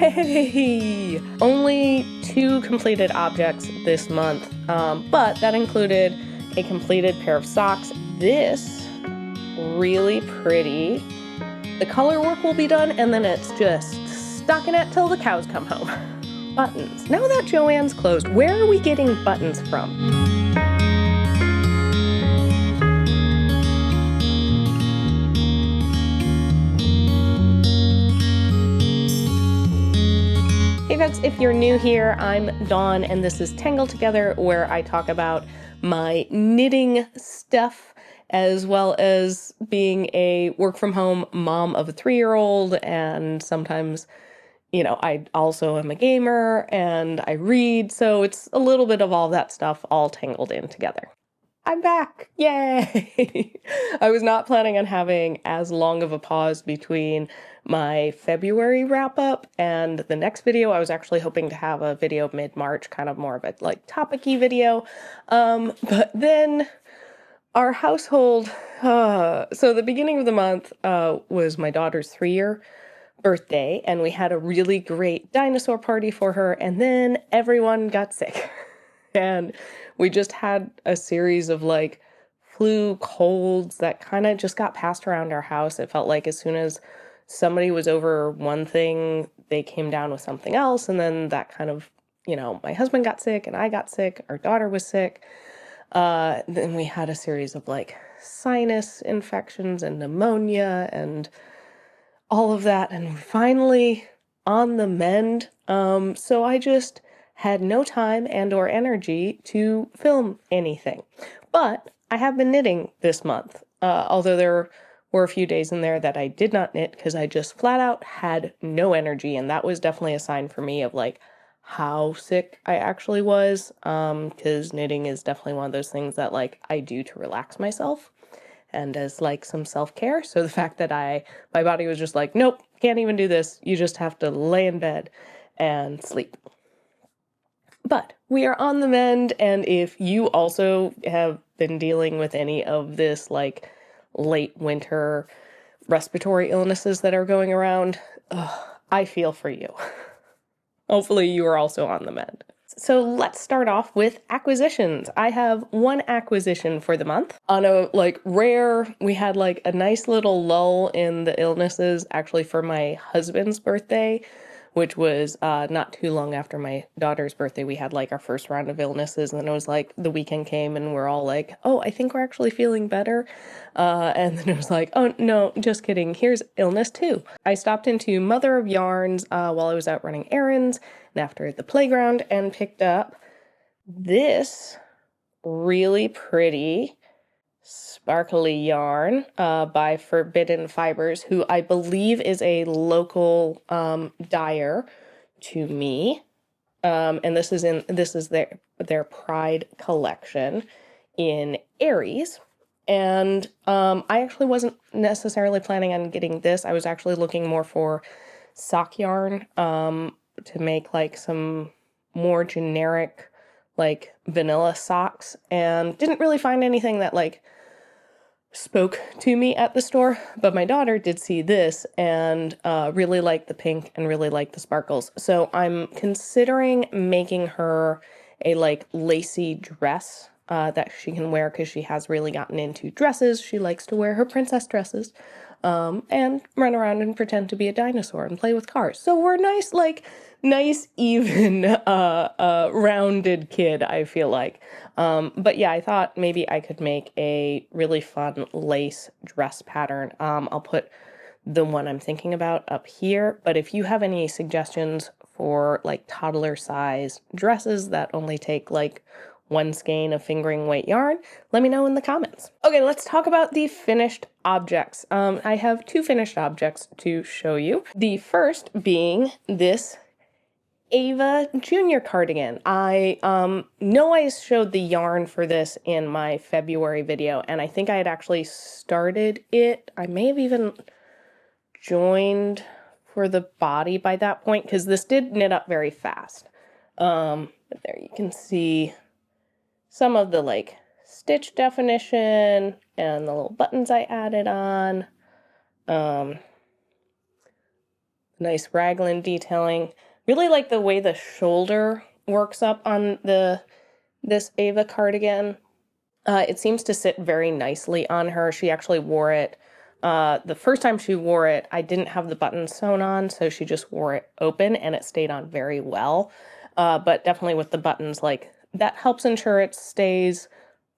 Yay! Only 2 completed objects this month, but that included a completed pair of socks. This, really pretty. The color work will be done, and then it's just stockinette till the cows come home. Buttons. Now that Joann's closed, where are we getting buttons from? Hey folks, if you're new here, I'm Dawn, and this is Tangled Together, where I talk about my knitting stuff, as well as being a work-from-home mom of a 3-year-old, and sometimes, I also am a gamer, and I read, so it's a little bit of all that stuff all tangled in together. I'm back! Yay! I was not planning on having as long of a pause between my February wrap-up and the next video. I was actually hoping to have a video mid-March, kind of more of a topic-y video. But then our household, so the beginning of the month was my daughter's 3-year birthday, and we had a really great dinosaur party for her, and then everyone got sick. And we just had a series of flu colds that kind of just got passed around our house. It felt like as soon as somebody was over one thing, they came down with something else. And then that kind of, my husband got sick and I got sick. Our daughter was sick. Then we had a series of sinus infections and pneumonia and all of that. And we're finally on the mend. So I just had no time and or energy to film anything. But I have been knitting this month, although there were a few days in there that I did not knit because I just flat out had no energy, and that was definitely a sign for me of how sick I actually was, because knitting is definitely one of those things that I do to relax myself and as some self-care. So the fact that my body was just nope, can't even do this. You just have to lay in bed and sleep. But we are on the mend, and if you also have been dealing with any of this late winter respiratory illnesses that are going around, I feel for you. Hopefully you are also on the mend. So let's start off with acquisitions. I have one acquisition for the month. On a rare, we had a nice little lull in the illnesses actually for my husband's birthday, which was not too long after my daughter's birthday. We had our first round of illnesses, and then it was the weekend came and we're all oh, I think we're actually feeling better. And then it was oh, no, just kidding. Here's illness too. I stopped into Mother of Yarns while I was out running errands and after at the playground and picked up this really pretty sparkly yarn by Forbidden Fibers, who I believe is a local dyer to me. And this is their Pride collection in Aries. And I actually wasn't necessarily planning on getting this. I was actually looking more for sock yarn to make some more generic vanilla socks, and didn't really find anything that spoke to me at the store, but my daughter did see this and really liked the pink and really liked the sparkles. So I'm considering making her a lacy dress that she can wear, because she has really gotten into dresses. She likes to wear her princess dresses and run around and pretend to be a dinosaur and play with cars. So we're nice, even, rounded kid, I feel like. But yeah, I thought maybe I could make a really fun lace dress pattern. I'll put the one I'm thinking about up here, but if you have any suggestions for toddler size dresses that only take one skein of fingering weight yarn, let me know in the comments. Okay, let's talk about the finished objects. I have 2 finished objects to show you. The first being this Ava Junior cardigan. I know I showed the yarn for this in my February video, and I think I had actually started it. I may have even joined for the body by that point, because this did knit up very fast. But there you can see some of the stitch definition and the little buttons I added on. Nice raglan detailing. Really like the way the shoulder works up on this Ava cardigan. It seems to sit very nicely on her. She actually wore it. The first time she wore it, I didn't have the buttons sewn on, so she just wore it open and it stayed on very well. But definitely with the buttons, like that helps ensure it stays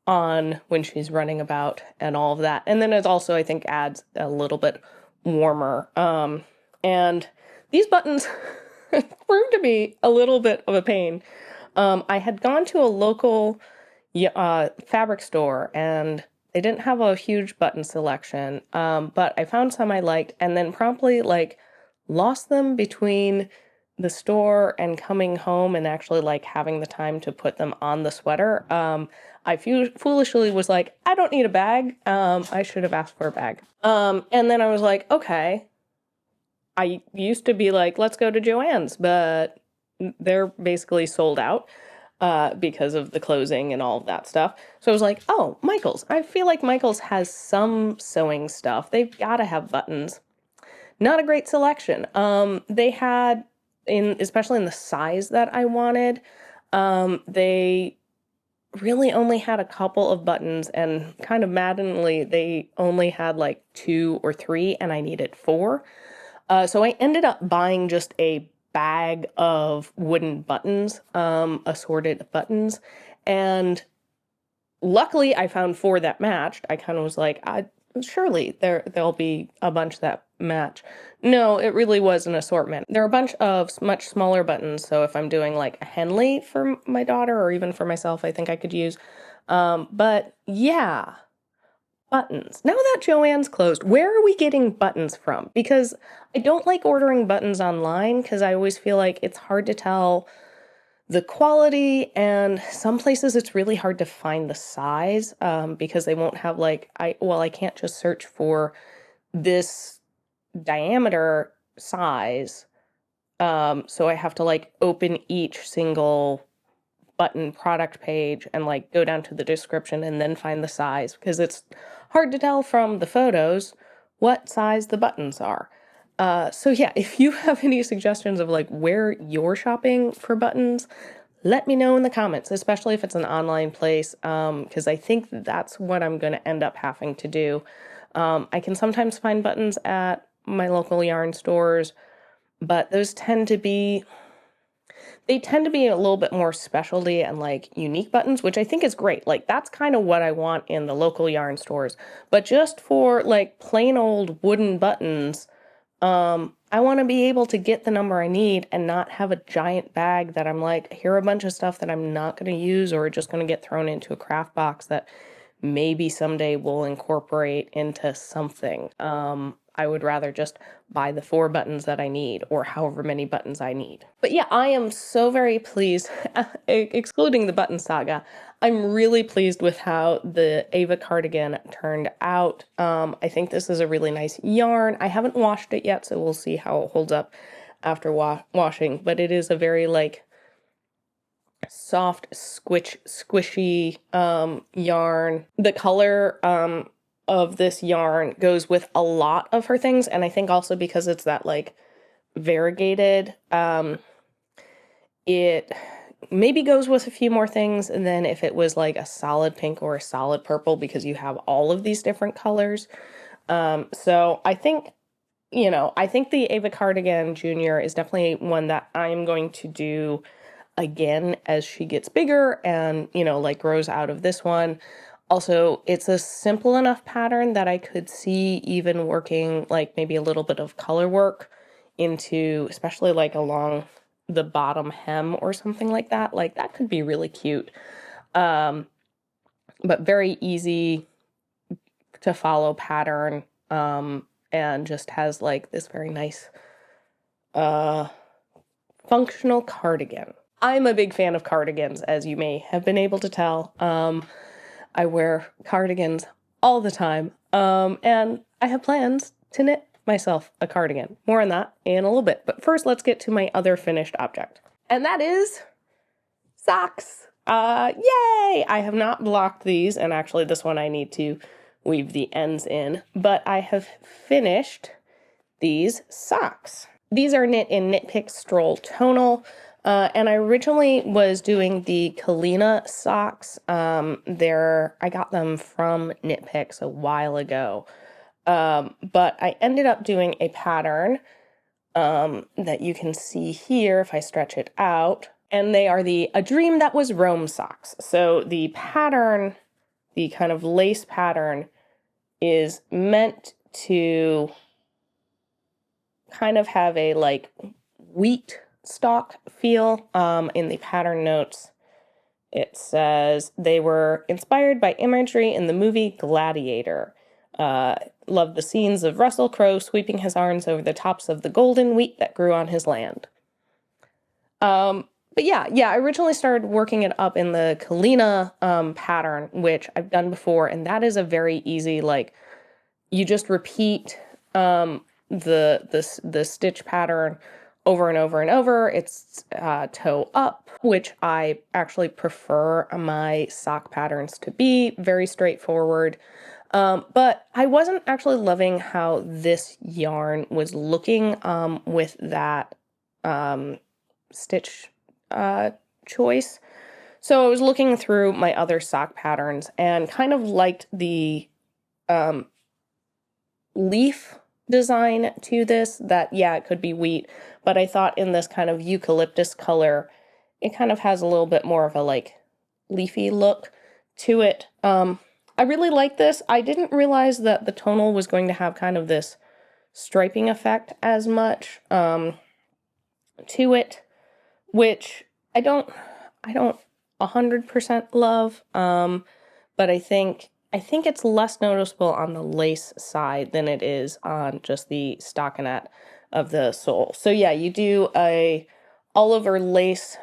on when she's running about and all of that. And then it also, I think, adds a little bit warmer. And these buttons proved to be a little bit of a pain. I had gone to a local fabric store and they didn't have a huge button selection, but I found some I liked and then promptly like lost them between the store and coming home and actually like having the time to put them on the sweater. I foolishly was like, I don't need a bag. I should have asked for a bag. And then I was like, okay. I used to be like, let's go to Joann's, but they're basically sold out because of the closing and all of that stuff. So I was like, oh, Michael's. I feel like Michael's has some sewing stuff. They've got to have buttons. Not a great selection. They had, especially in the size that I wanted, they really only had a couple of buttons, and kind of maddeningly, they only had like 2 or 3, and I needed 4. So I ended up buying just a bag of wooden buttons, assorted buttons, and luckily I found 4 that matched. I kind of was like, surely there'll be a bunch that match. No, it really was an assortment. There are a bunch of much smaller buttons, so if I'm doing like a Henley for my daughter or even for myself, I think I could use. But yeah. Buttons. Now that Joann's closed, where are we getting buttons from? Because I don't like ordering buttons online because I always feel like it's hard to tell the quality, and some places it's really hard to find the size because they won't have like, I can't just search for this diameter size. So I have to like open each single button product page and like go down to the description and then find the size because it's hard to tell from the photos what size the buttons are. So yeah, if you have any suggestions of like where you're shopping for buttons, let me know in the comments, especially if it's an online place, because I think that's what I'm going to end up having to do. I can sometimes find buttons at my local yarn stores, but those tend to be a little bit more specialty and like unique buttons, which I think is great. Like that's kind of what I want in the local yarn stores. But just for like plain old wooden buttons, I want to be able to get the number I need and not have a giant bag that I'm like, here are a bunch of stuff that I'm not going to use or just going to get thrown into a craft box that maybe someday we'll incorporate into something. I would rather just buy the 4 buttons that I need or however many buttons I need. But yeah, I am so very pleased, excluding the button saga, I'm really pleased with how the Ava cardigan turned out. I think this is a really nice yarn. I haven't washed it yet, so we'll see how it holds up after washing, but it is a very like soft, squishy yarn. The color of this yarn goes with a lot of her things, and I think also because it's that like variegated, it maybe goes with a few more things, and then if it was like a solid pink or a solid purple, because you have all of these different colors. So I think, I think the Ava Cardigan Junior is definitely one that I'm going to do again as she gets bigger and, like grows out of this one. Also, it's a simple enough pattern that I could see even working like maybe a little bit of color work into, especially like along the bottom hem or something like that. Like that could be really cute. But very easy to follow pattern. And just has like this very nice, functional cardigan. I'm a big fan of cardigans, as you may have been able to tell. I wear cardigans all the time, and I have plans to knit myself a cardigan. More on that in a little bit, but first let's get to my other finished object, and that is socks. Yay! I have not blocked these, and actually this one I need to weave the ends in, but I have finished these socks. these are knit in Knit Pick Stroll Tonal. And I originally was doing the Kalina socks. I got them from Knit Picks a while ago. But I ended up doing a pattern that you can see here if I stretch it out. And they are the A Dream That Was Rome socks. So the pattern, the kind of lace pattern, is meant to kind of have a like wheat stalk feel. In the pattern notes, it says they were inspired by imagery in the movie Gladiator. Loved the scenes of Russell Crowe sweeping his arms over the tops of the golden wheat that grew on his land. But yeah, I originally started working it up in the Kalina pattern, which I've done before, and that is a very easy, like, you just repeat the stitch pattern over and over and over. It's toe up, which I actually prefer my sock patterns to be. Very straightforward. But I wasn't actually loving how this yarn was looking with that stitch choice. So I was looking through my other sock patterns and kind of liked the leaf design to this, that, yeah, it could be wheat, but I thought in this kind of eucalyptus color, it kind of has a little bit more of a like leafy look to it. I really like this. I didn't realize that the tonal was going to have kind of this striping effect as much to it, which I don't 100% love, but I think it's less noticeable on the lace side than it is on just the stockinette of the sole. So yeah, you do a all over lace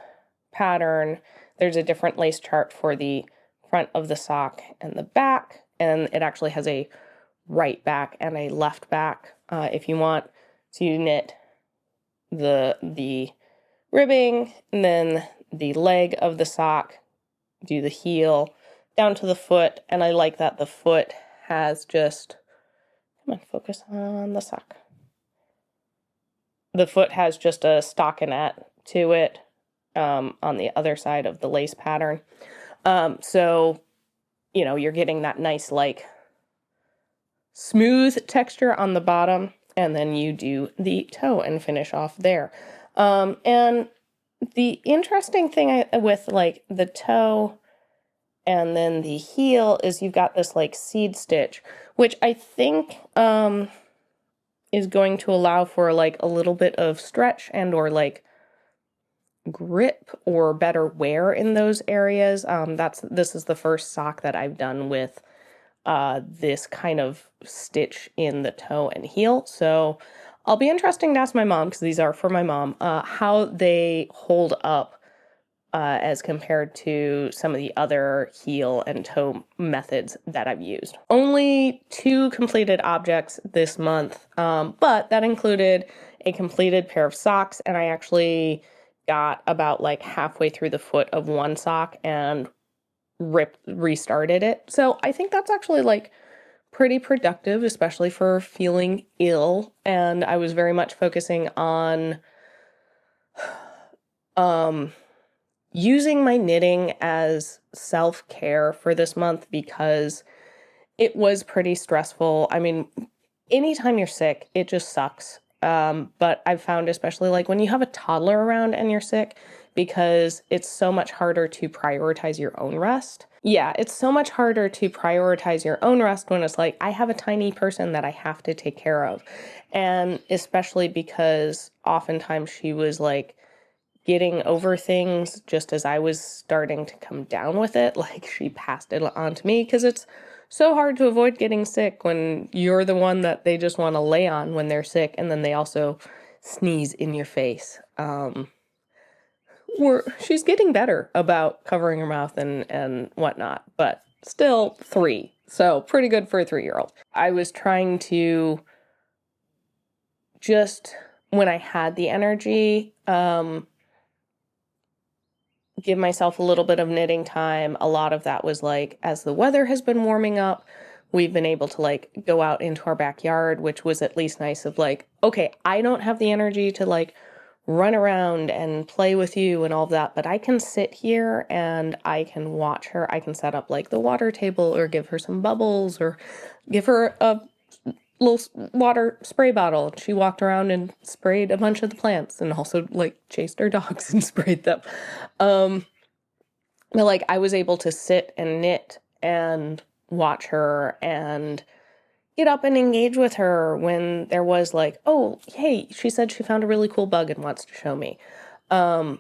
pattern. There's a different lace chart for the front of the sock and the back, and it actually has a right back and a left back. If you want to knit the ribbing, and then the leg of the sock, do the heel down to the foot, and I like that the foot has just, come on, focus on the sock. The foot has just a stockinette to it on the other side of the lace pattern. So, you know, you're getting that nice, like, smooth texture on the bottom, and then you do the toe and finish off there. And the interesting thing with, like, the toe and then the heel is you've got this, like, seed stitch, which I think is going to allow for, like, a little bit of stretch and or, like, grip or better wear in those areas. This is the first sock that I've done with this kind of stitch in the toe and heel. So I'll be interesting to ask my mom, because these are for my mom, how they hold up as compared to some of the other heel and toe methods that I've used. Only 2 completed objects this month, but that included a completed pair of socks, and I actually got about like halfway through the foot of one sock and restarted it. So I think that's actually like pretty productive, especially for feeling ill. And I was very much focusing on using my knitting as self-care for this month, because it was pretty stressful. I mean, anytime you're sick, it just sucks. But I've found, especially like when you have a toddler around and you're sick, because it's so much harder to prioritize your own rest. Yeah, it's so much harder to prioritize your own rest when it's like, I have a tiny person that I have to take care of. And especially because oftentimes she was like getting over things just as I was starting to come down with it. Like, she passed it on to me, because it's so hard to avoid getting sick when you're the one that they just want to lay on when they're sick, and then they also sneeze in your face. She's getting better about covering her mouth and whatnot, but still 3, so pretty good for a 3-year-old. I was trying to just, when I had the energy, give myself a little bit of knitting time. A lot of that was like, as the weather has been warming up, we've been able to like go out into our backyard, which was at least nice of like, okay, I don't have the energy to like run around and play with you and all of that, but I can sit here and I can watch her. I can set up like the water table or give her some bubbles or give her a little water spray bottle. She walked around and sprayed a bunch of the plants and also like chased her dogs and sprayed them. But like I was able to sit and knit and watch her and get up and engage with her when there was like, oh, hey, she said she found a really cool bug and wants to show me. So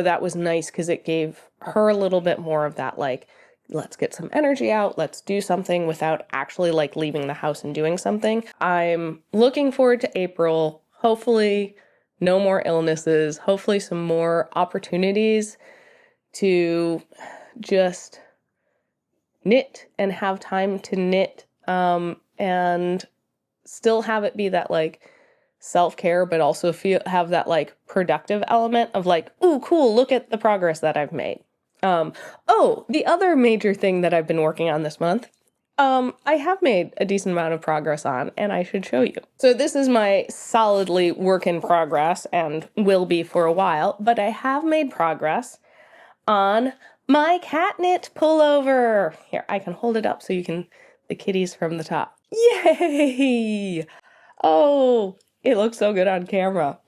that was nice because it gave her a little bit more of that, like, let's get some energy out, let's do something without actually like leaving the house and doing something. I'm looking forward to April. Hopefully no more illnesses, hopefully some more opportunities to just knit and have time to knit, and still have it be that like self-care, but also have that like productive element of like, ooh, cool, look at the progress that I've made. The other major thing that I've been working on this month, I have made a decent amount of progress on, and I should show you. So this is my solidly work in progress and will be for a while, but I have made progress on my cat knit pullover. Here, I can hold it up so you can, the kitties from the top. Yay! Oh, it looks so good on camera.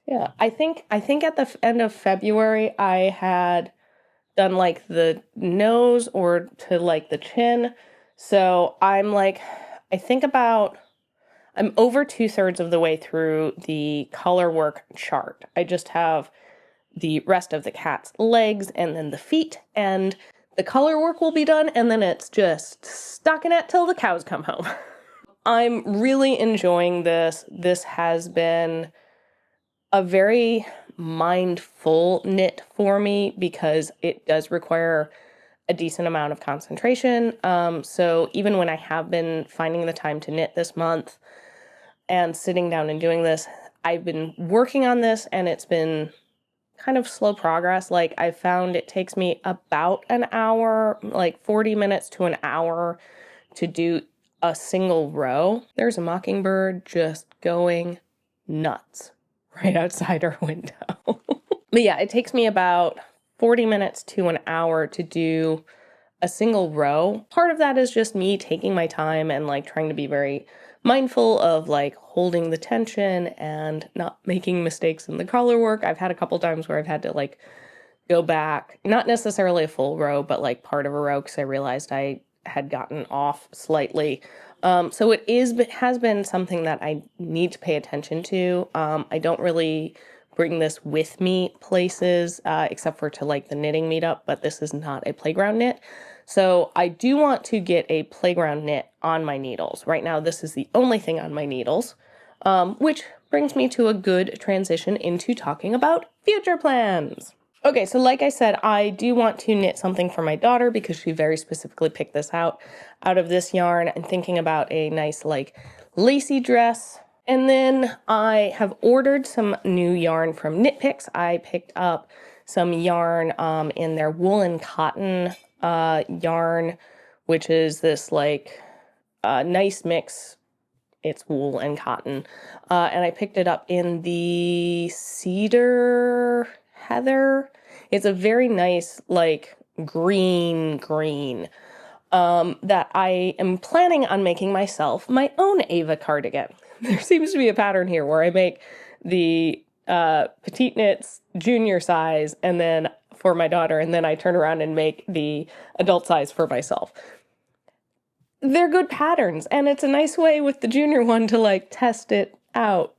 Yeah, I think at the end of February, I had done like the nose or to like the chin. So I'm like, I'm over 2/3 of the way through the color work chart. I just have the rest of the cat's legs and then the feet, and the color work will be done, and then it's just stockinette till the cows come home. I'm really enjoying this. This has been a very mindful knit for me because it does require a decent amount of concentration. So even when I have been finding the time to knit this month and sitting down and doing this, I've been working on this and it's been kind of slow progress. Like I found it takes me about an hour, like 40 minutes to an hour to do a single row. There's a mockingbird just going nuts right outside our window. But yeah, it takes me about 40 minutes to an hour to do a single row. Part of that is just me taking my time and like trying to be very mindful of like holding the tension and not making mistakes in the color work. I've had a couple times where I've had to like go back, not necessarily a full row, but like part of a row because I realized I had gotten off slightly. So it has been something that I need to pay attention to. I don't really bring this with me places, except for to like the knitting meetup, but this is not a playground knit. So I do want to get a playground knit on my needles. Right now, this is the only thing on my needles, which brings me to a good transition into talking about future plans. Okay, so like I said, I do want to knit something for my daughter because she very specifically picked this out of this yarn. I'm thinking about a nice like lacy dress. And then I have ordered some new yarn from Knit Picks. I picked up some yarn in their woolen cotton yarn, which is this like nice mix. It's wool and cotton. And I picked it up in the cedar heather. It's a very nice like green that I am planning on making myself my own Ava cardigan. There seems to be a pattern here where I make the petite knits junior size and then for my daughter, and then I turn around and make the adult size for myself. They're good patterns, and it's a nice way with the junior one to like test it out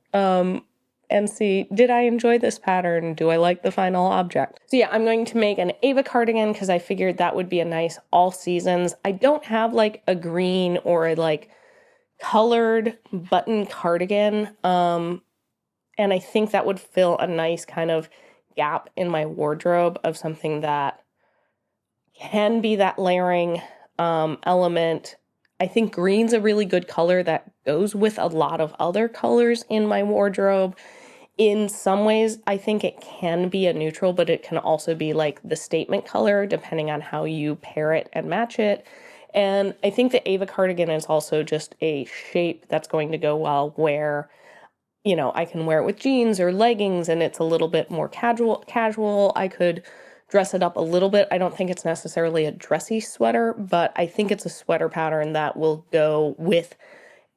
and see, did I enjoy this pattern? Do I like the final object? So yeah, I'm going to make an Ava cardigan because I figured that would be a nice all seasons. I don't have like a green or a like colored button cardigan. And I think that would fill a nice kind of gap in my wardrobe of something that can be that layering element. I think green's a really good color that goes with a lot of other colors in my wardrobe. In some ways, I think it can be a neutral, but it can also be like the statement color, depending on how you pair it and match it. And I think the Ava cardigan is also just a shape that's going to go well where, I can wear it with jeans or leggings and it's a little bit more casual. I could dress it up a little bit. I don't think it's necessarily a dressy sweater, but I think it's a sweater pattern that will go with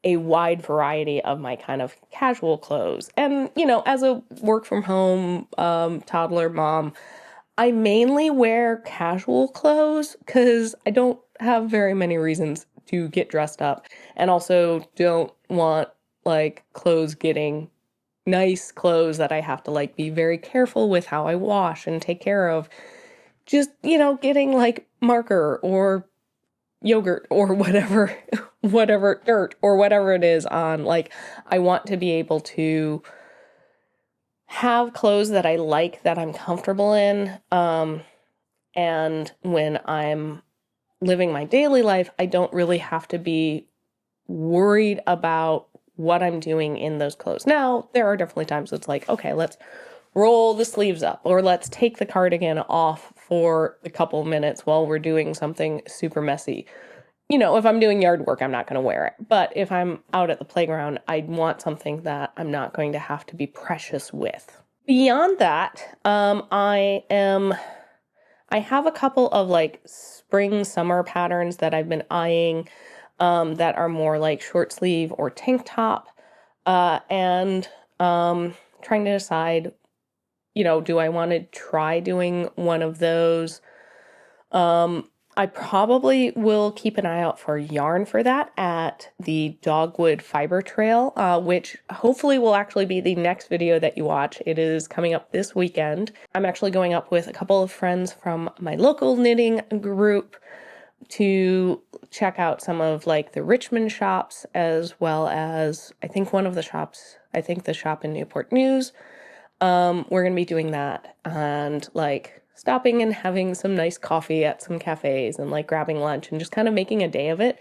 a wide variety of my kind of casual clothes. And, as a work from home toddler mom, I mainly wear casual clothes because I don't have very many reasons to get dressed up, and also don't want like clothes getting nice clothes that I have to like be very careful with how I wash and take care of. Just, getting like marker or yogurt or whatever, whatever dirt or whatever it is on. Like, I want to be able to have clothes that I like, that I'm comfortable in. And when I'm living my daily life, I don't really have to be worried about what I'm doing in those clothes. Now, there are definitely times it's like, okay, let's roll the sleeves up, or let's take the cardigan off for a couple minutes while we're doing something super messy. If I'm doing yard work, I'm not going to wear it. But if I'm out at the playground, I want something that I'm not going to have to be precious with. Beyond that, I have a couple of like spring, summer patterns that I've been eyeing that are more like short sleeve or tank top, and trying to decide, do I want to try doing one of those? I probably will keep an eye out for yarn for that at the Dogwood Fiber Trail, which hopefully will actually be the next video that you watch. It is coming up this weekend. I'm actually going up with a couple of friends from my local knitting group to check out some of like the Richmond shops, as well as the shop in Newport News. We're going to be doing that and like stopping and having some nice coffee at some cafes and like grabbing lunch and just kind of making a day of it,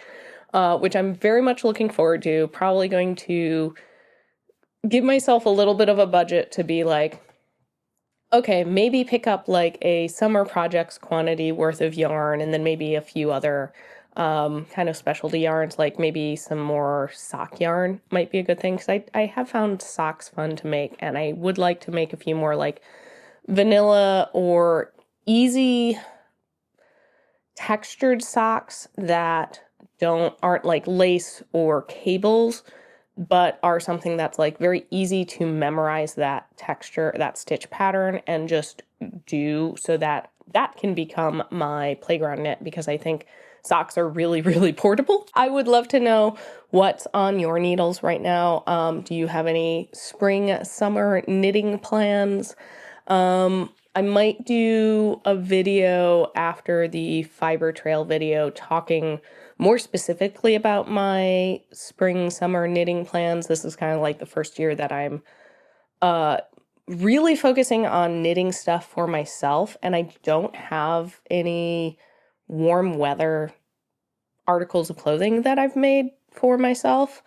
which I'm very much looking forward to. Probably going to give myself a little bit of a budget to be like, okay, maybe pick up like a summer projects quantity worth of yarn, and then maybe a few other kind of specialty yarns, like maybe some more sock yarn might be a good thing, because I have found socks fun to make, and I would like to make a few more like vanilla or easy textured socks that aren't like lace or cables, but are something that's like very easy to memorize that texture, that stitch pattern, and just do, so that can become my playground knit, because I think socks are really, really portable. I would love to know what's on your needles right now. Do you have any spring, summer knitting plans? I might do a video after the Fiber Trail video talking more specifically about my spring, summer knitting plans. This is kind of like the first year that I'm really focusing on knitting stuff for myself, and I don't have any warm weather articles of clothing that I've made for myself.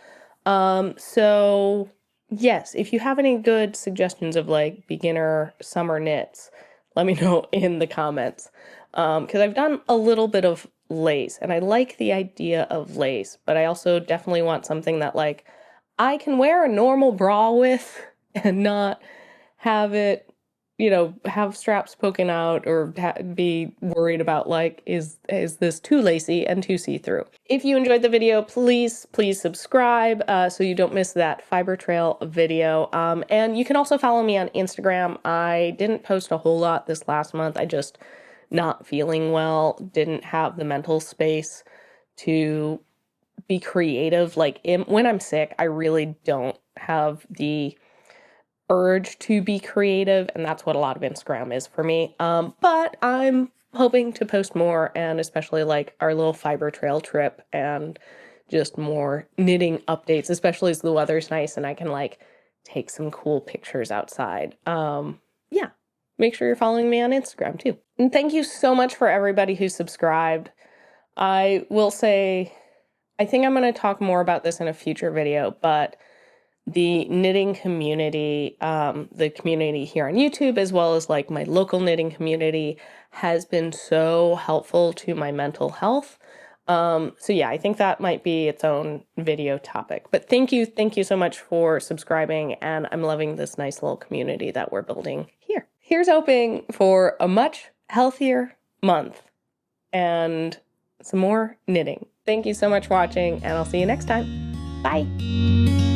So yes, if you have any good suggestions of like beginner summer knits, let me know in the comments. Because I've done a little bit of lace, and I like the idea of lace, but I also definitely want something that like I can wear a normal bra with and not have it, have straps poking out, or be worried about like, is this too lacy and too see-through? If you enjoyed the video, please subscribe so you don't miss that Fiber Trail video. And you can also follow me on Instagram. I didn't post a whole lot this last month. I just not feeling well, didn't have the mental space to be creative. Like when I'm sick, I really don't have the urge to be creative, and that's what a lot of Instagram is for me. But I'm hoping to post more, and especially like our little Fiber Trail trip and just more knitting updates, especially as the weather's nice and I can like take some cool pictures outside. Yeah, make sure you're following me on Instagram too. And thank you so much for everybody who subscribed. I will say, I think I'm going to talk more about this in a future video, but the knitting community, the community here on YouTube, as well as like my local knitting community, has been so helpful to my mental health. So yeah, I think that might be its own video topic. But thank you so much for subscribing, and I'm loving this nice little community that we're building here. Here's hoping for a much healthier month and some more knitting. Thank you so much for watching, and I'll see you next time. Bye!